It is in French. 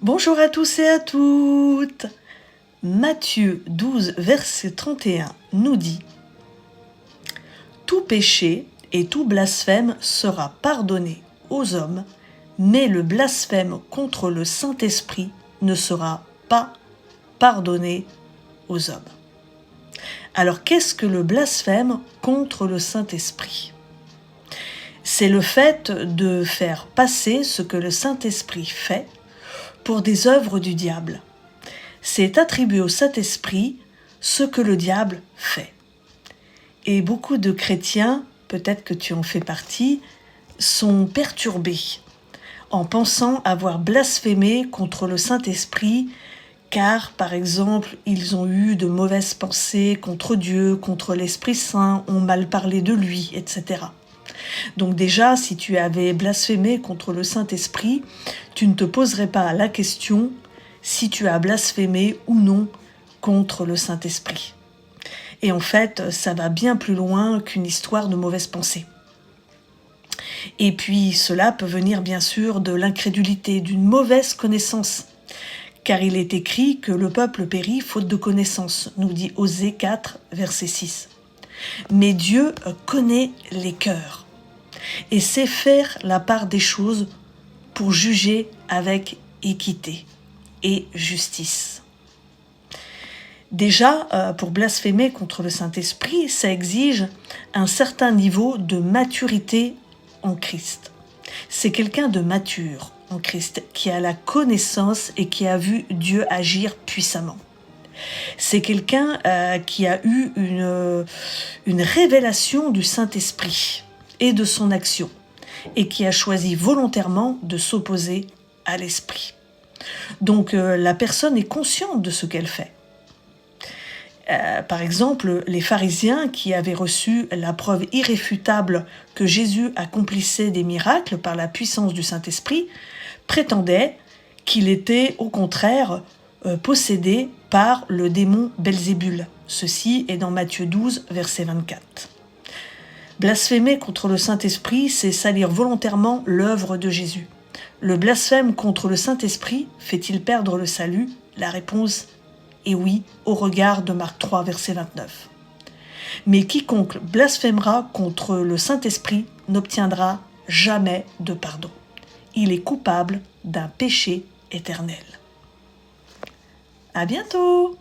Bonjour à tous et à toutes. Matthieu 12, verset 31 nous dit « Tout péché et tout blasphème sera pardonné aux hommes, mais le blasphème contre le Saint-Esprit ne sera pas pardonné aux hommes. » Alors qu'est-ce que le blasphème contre le Saint-Esprit ? C'est le fait de faire passer ce que le Saint-Esprit fait pour des œuvres du diable. C'est attribuer au Saint-Esprit ce que le diable fait. Et beaucoup de chrétiens, peut-être que tu en fais partie, sont perturbés en pensant avoir blasphémé contre le Saint-Esprit, car, par exemple, ils ont eu de mauvaises pensées contre Dieu, contre l'Esprit Saint, ont mal parlé de lui, etc. Donc déjà, si tu avais blasphémé contre le Saint-Esprit, tu ne te poserais pas la question si tu as blasphémé ou non contre le Saint-Esprit. Et en fait, ça va bien plus loin qu'une histoire de mauvaise pensée. Et puis, cela peut venir bien sûr de l'incrédulité, d'une mauvaise connaissance. Car il est écrit que le peuple périt faute de connaissance, nous dit Osée 4, verset 6. Mais Dieu connaît les cœurs et sait faire la part des choses pour juger avec équité et justice. Déjà, pour blasphémer contre le Saint-Esprit, ça exige un certain niveau de maturité en Christ. C'est quelqu'un de mature en Christ, qui a la connaissance et qui a vu Dieu agir puissamment. C'est quelqu'un qui a eu une révélation du Saint-Esprit et de son action, et qui a choisi volontairement de s'opposer à l'Esprit. Donc la personne est consciente de ce qu'elle fait. Par exemple, les pharisiens qui avaient reçu la preuve irréfutable que Jésus accomplissait des miracles par la puissance du Saint-Esprit prétendaient qu'il était au contraire possédé par le démon Belzébul. Ceci est dans Matthieu 12, verset 24. Blasphémer contre le Saint-Esprit, c'est salir volontairement l'œuvre de Jésus. Le blasphème contre le Saint-Esprit fait-il perdre le salut ? La réponse est oui, au regard de Marc 3, verset 29. Mais quiconque blasphémera contre le Saint-Esprit n'obtiendra jamais de pardon. Il est coupable d'un péché éternel. À bientôt!